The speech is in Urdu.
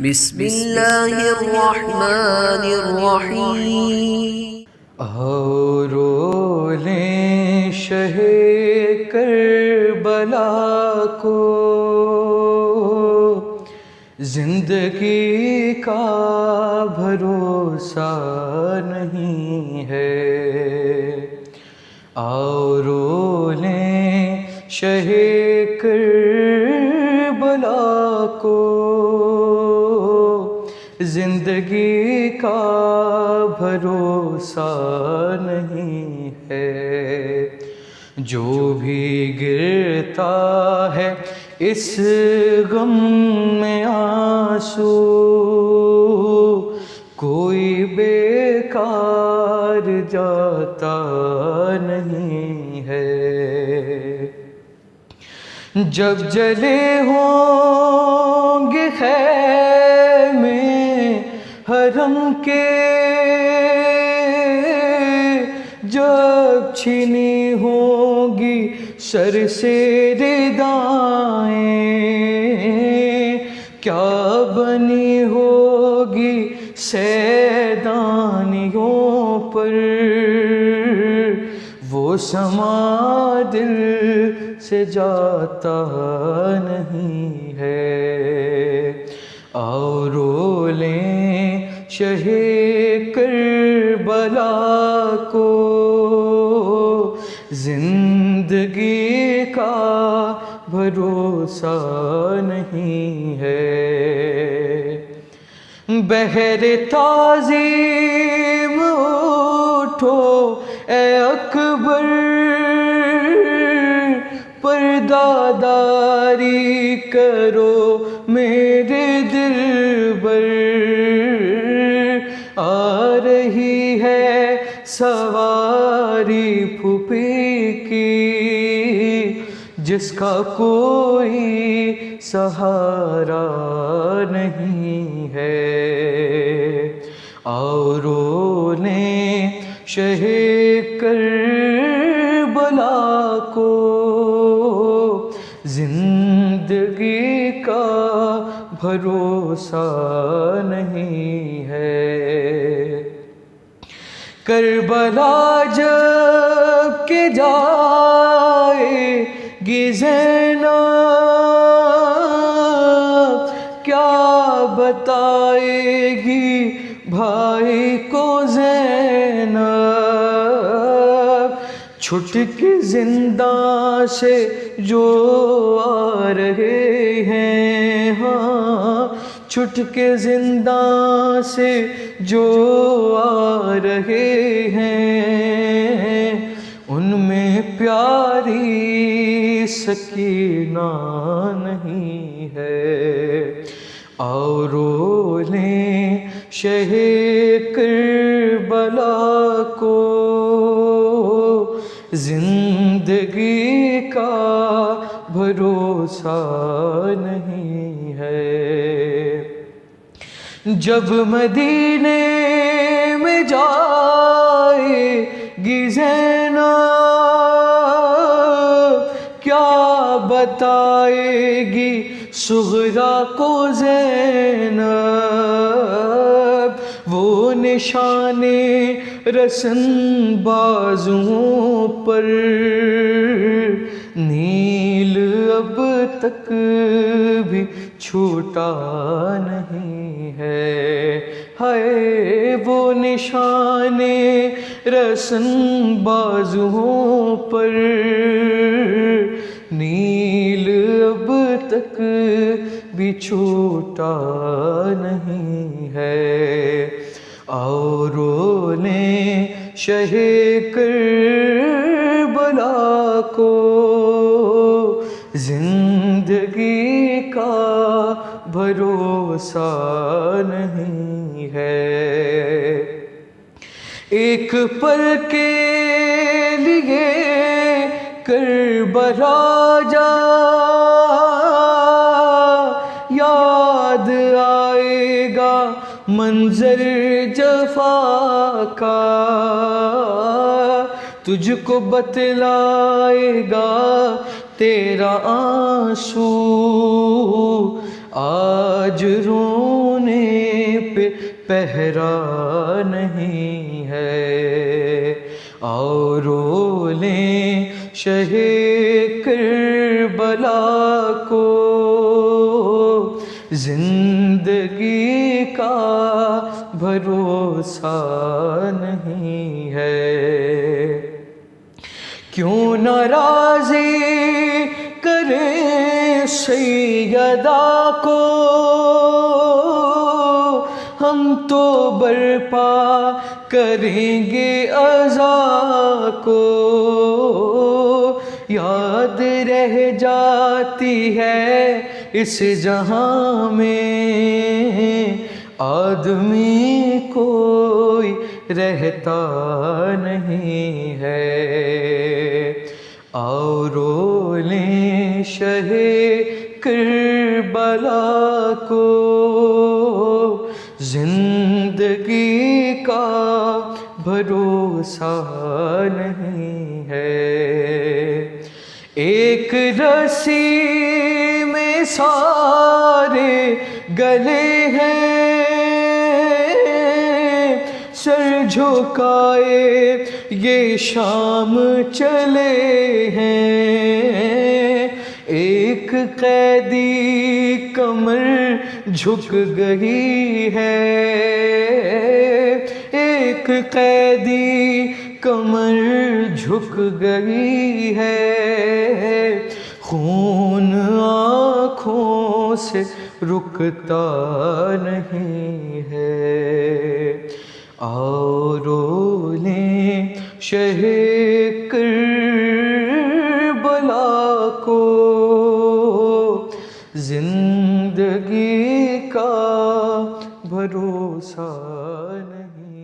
بسم اللہ الرحمن الرحیم۔ آؤ رو لیں شہ کربلا کو، زندگی کا بھروسہ نہیں ہے۔ آؤ رو لیں شہ کربلا کو، زندگی کا بھروسہ نہیں ہے۔ جو بھی گرتا ہے اس غم میں آنسو، کوئی بیکار جاتا نہیں ہے۔ جب جلے ہوں گے خیمے حرم کے، جب چھینی ہوگی سر سے ردائیں، کیا بنی ہوگی سیدانیوں پر، وہ سما دل سے جاتا نہیں ہے۔ آؤ رو لیں شہ کربلا کو، زندگی کا بھروسہ نہیں ہے۔ بحر تعظیم اٹھو اے اکبر، پردہ داری کرو میرے دلبر، آ رہی ہے سواری پھوپھی کی، جس کا کوئی سہارا نہیں ہے۔ آؤ رو لیں شہ کربلا کو، زندگی کا بھروسہ نہیں ہے۔ کربلا جب کہ جائے گی زینب، کیا بتائے گی بھائی کو زینب، چھٹ کے زندہ سے جو آ رہے ہیں، ہاں چھٹ کے زندہ سے جو آ رہے ہیں، ان میں پیاری سکینہ نہیں ہے۔ آؤ رو لیں شہ کربلا کو، زندگی کا بھروسہ نہیں ہے۔ جب مدینے میں جائے گی زینب، کیا بتائے گی صغرا کو زینب، وہ نشان رسن بازوں پر، نیل اب تک بھی چھوٹا نہیں ہے۔ ہائے وہ نشان رسن بازوں پر، نیل اب تک بھی چھوٹا نہیں ہے۔ آؤ رو لیں شہ کربلا کو، زندگی کا بھروسہ نہیں ہے۔ ایک پل کے لیے کربلا جا یاد آئے گا منظر جفا کا، تجھ کو بتلائے گا تیرا آنسو، آج رونے پہ پہرا نہیں ہے، اور رو لیں شہ کربلا کو، زندگی کا بھروسہ نہیں ہے۔ کیوں ناراضی کریں سیدہ کو، ہم تو برپا کریں گے عزا کو، یاد رہ جاتی ہے اس جہاں میں، آدمی کوئی رہتا نہیں ہے، اور رو لیں شہ کربلا کو، زندگی کا بھروسہ نہیں ہے۔ ایک رسی میں سارے گلے ہیں، سر جھکائے یہ شام چلے ہیں، ایک قیدی کمر جھک گئی ہے، ایک قیدی کمر جھک گئی ہے، خون آنکھوں سے رکتا نہیں ہے، اور رو لیں شہ کربلا کو، زندگی کا بھروسہ نہیں۔